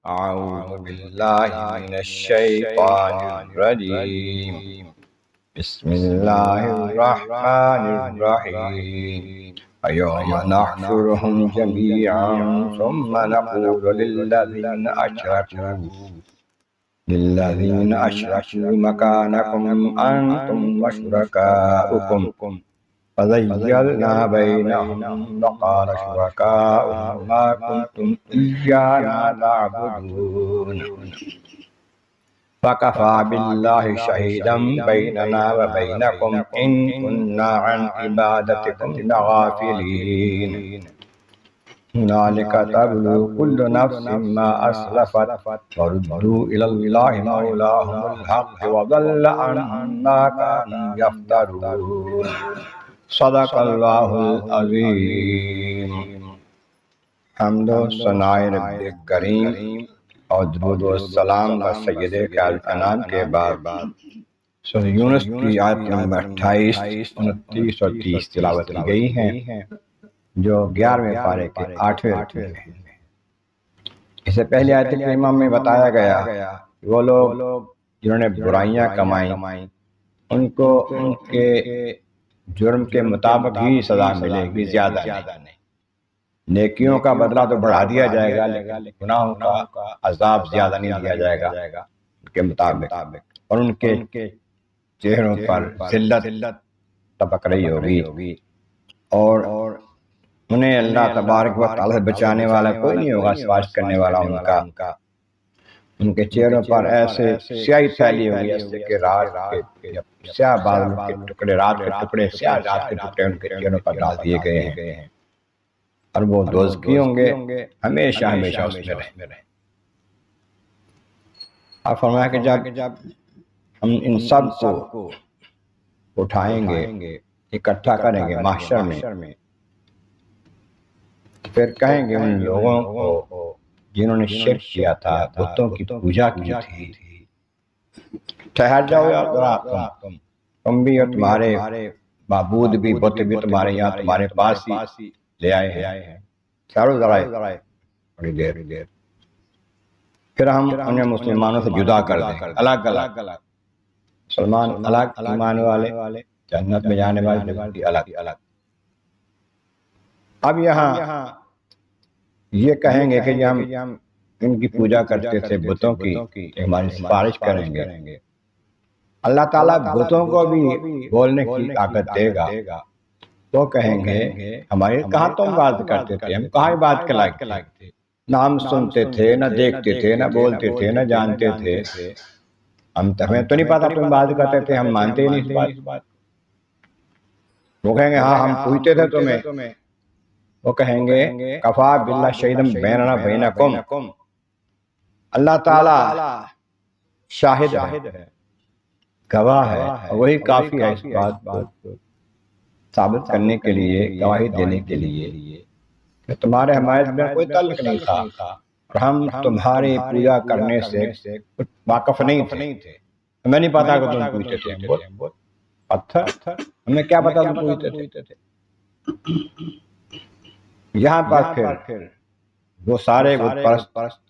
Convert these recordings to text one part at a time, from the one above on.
أعوذ بالله من الشيطان الرجيم. بسم الله الرحمن الرحيم. ويوم نحشرهم جميعا ثم نقول للذين أشركوا مكانكم أنتم وشركاؤكم فزيّلنا بينهم وقال شركاؤهم ما كنتم إيانا تعبدون فكفى بالله شهيدا بيننا وبينكم إن كنا عن عبادتكم لغافلين هنالك تبلو كل نفس ما أسلفت وردوا إلى الله مولاهم الحق وضل عنهم ما كانوا يفترون صدق اللہ العظیم۔ حمد و ثناء رب کریم اور درود و السلام و سید کائنات کے بعد سورہ یونس کی آیت نمبر 28، 29 اور 30 تلاوت کی گئی ہیں، جو 11ویں پارے کے 8ویں رکوع میں ہیں۔ اس سے پہلے آیت کریمہ میں بتایا گیا کہ وہ لوگ جنہوں نے برائیاں کمائیں ان کو ان کے جرم کے مطابق ہی سزا ملے گی، زیادہ نہیں۔ نیکیوں کا بدلہ تو بڑھا دیا جائے گا لیکن گناہوں کا عذاب زیادہ نہیں دیا جائے گا ان کے مطابق، اور ان کے چہروں پر ذلت طبق رہی ہوگی، اور انہیں اللہ تبارک و تعالی سے بچانے والا کوئی نہیں ہوگا، سفارش کرنے والا ان کا۔ ان کے چہروں پر ایسے سیاہی پھیلی ہوگی ایسے کہ رات کے سیاہ بادل کے ٹکڑے، رات کے ٹکڑے، سیاہ رات کے ٹکڑے ان کے چہروں پر ڈال دیے گئے ہیں، اور وہ دوزخی ہوں گے، ہمیشہ ہمیشہ اس میں رہیں۔ اور فرمایا کہ جب ہم ان سب کو اٹھائیں گے، اکٹھا کریں گے محشر میں، پھر کہیں گے ان لوگوں کو جنہوں نے شرک کیا تھا، بتوں کی پوجا کی تھی، ٹھہر جاؤ یا تم بھی اور تمہارے معبود بھی، بت بھی تمہارے یہاں تمہارے پاس ہی لے آئے ہیں، ٹھہرو ذرا بڑی دیر۔ پھر ہم انہیں مسلمانوں سے جدا کر دیں گے، الگ مسلمان الگ، ایمان والے جنت میں جانے والے الگ۔ اب یہاں یہ کہیں گے کہ ہم ان کی پوجا کرتے تھے بتوں کی، ہماری سفارش کریں گے۔ اللہ تعالیٰ بتوں کو بھی بولنے کی طاقت دے گا، تو کہیں گے ہماری کہاں تم بات کرتے تھے، ہم کہاں بات کے لائق تھے، نہ ہم سنتے تھے، نہ دیکھتے تھے، نہ بولتے تھے، نہ جانتے تھے، ہمیں تو نہیں پتا تم بات کرتے تھے، ہم مانتے ہی نہیں اس بات۔ وہ کہیں گے ہاں ہم پوچھتے تھے تمہیں، وہ کہیں گے کفا باللہ شہیدم بیننا بینکم، اللہ تعالی شاہد ہے، گواہ ہے، وہی کافی ہے اس بات کو ثابت کرنے کے لیے، گواہی دینے کے لیے کہ تمہارے ہمارے میں کوئی تعلق نہیں تھا، اور ہم تمہاری پوجا کرنے سے کچھ واقف نہیں تھے، ہمیں نہیں پتا کہ تم پوچھتے تھے، پتھر ہمیں کیا پتا تم پوچھتے تھے۔ یہاں پر پھر وہ سارے بت پرست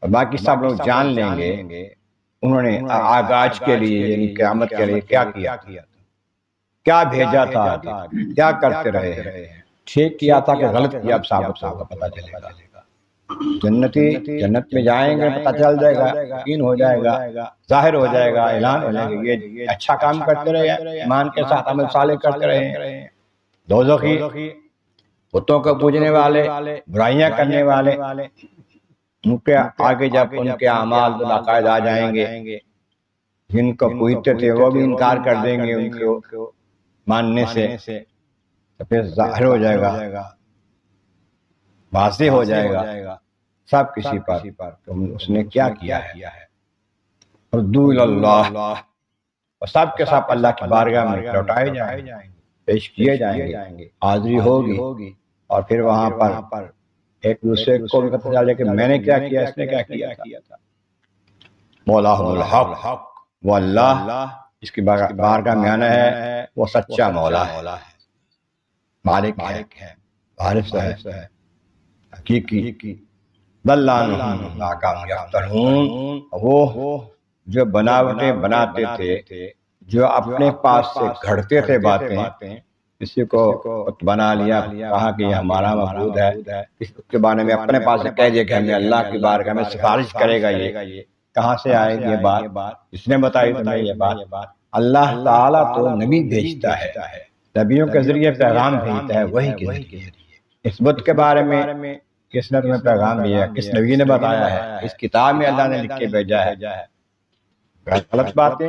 اور باقی سب لوگ جان لیں گے انہوں نے آغاز کے لیے یعنی قیامت کے لیے کیا کیا تھا، کیا بھیجا تھا، کیا کرتے رہے ہیں، ٹھیک کیا تھا کہ غلط کیا، اب صاحب کا پتہ چلے گا۔ جنتی جنت میں جائیں گے، پتہ چل جائے گا، یقین ہو جائے گا، ظاہر ہو جائے گا، اعلان ہو جائے گا یہ اچھا کام کرتے رہے ہیں، ایمان کے ساتھ عمل صالح کرتے رہے ہیں۔ دوزخی بتوں کو پوجنے والے، برائیاں کرنے والے، ان کے آگے جب ان کے اعمال باقاعدہ آ جائیں گے، جن کو پوجتے تھے وہ بھی انکار کر دیں گے ان کو ماننے سے، تو پھر ظاہر ہو جائے گا، واضح ہو جائے گا سب کسی پر اس نے کیا کیا ہے۔ ردوا الی اللہ، اور سب کے سب اللہ کی بارگاہ میں لوٹائے جائیں گے، پیش کیے جائیں گے، حاضری ہوگی، اور پھر وہاں پر ایک دوسرے کو بھی پتہ چلے کہ میں نے کیا کیا، اس نے کیا کیا تھا۔ مولاہم الحق، وہ اللہ اس کی بارگاہ میں آنا ہے، وہ سچا مولا ہے، مالک ہے، وارث ہے، حقیقی ضل عنہم ما کانوا یفترون، وہ جو بناوٹیں بناتے تھے، جو اپنے پاس سے گھڑتے تھے باتیں، کسی کو بنا لیا، کہا کہ یہ ہمارا معبود ہے، اس کے بارے میں اپنے پاس سے کہہ دیا کہ ہمیں اللہ کی بارگاہ میں سفارش کرے گا، یہ کہاں سے آئے گی یہ بات؟ اس نے بتائی تمہیں یہ بات؟ اللہ تعالیٰ تو نبی بھیجتا ہے، نبیوں کے ذریعے پیغام بھیجتا ہے، وہی کے ذریعے۔ اس بت کے بارے میں کس نے تمہیں پیغام دیا؟ کس نبی نے بتایا ہے؟ اس کتاب میں اللہ نے لکھ کے بھیجا ہے۔ غلط باتیں،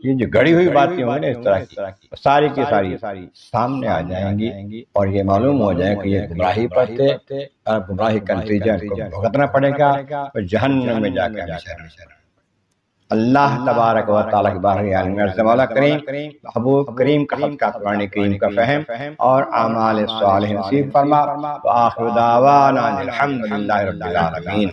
یہ جو گڑی ہوئی باتیں ہوں گی نا اس طرح کی، ساری کی ساری سامنے آ جائیں گی، اور یہ معلوم ہو جائے کہ یہ گمراہی پر تھے، اور گمراہی کا نتیجہ ان کو بھگتنا پڑے گا، اور جہنم میں جا کے ہمیشہ رہنا۔ اللہ تبارک و تعالیٰ کی بارگاہ عالم عرض سے مولا کریم محبوب کریم کا صدقہ قرآن کریم کا فہم اور اعمال صالح نصیب فرما۔ وآخر دعوانا الحمد للہ رب العالمین۔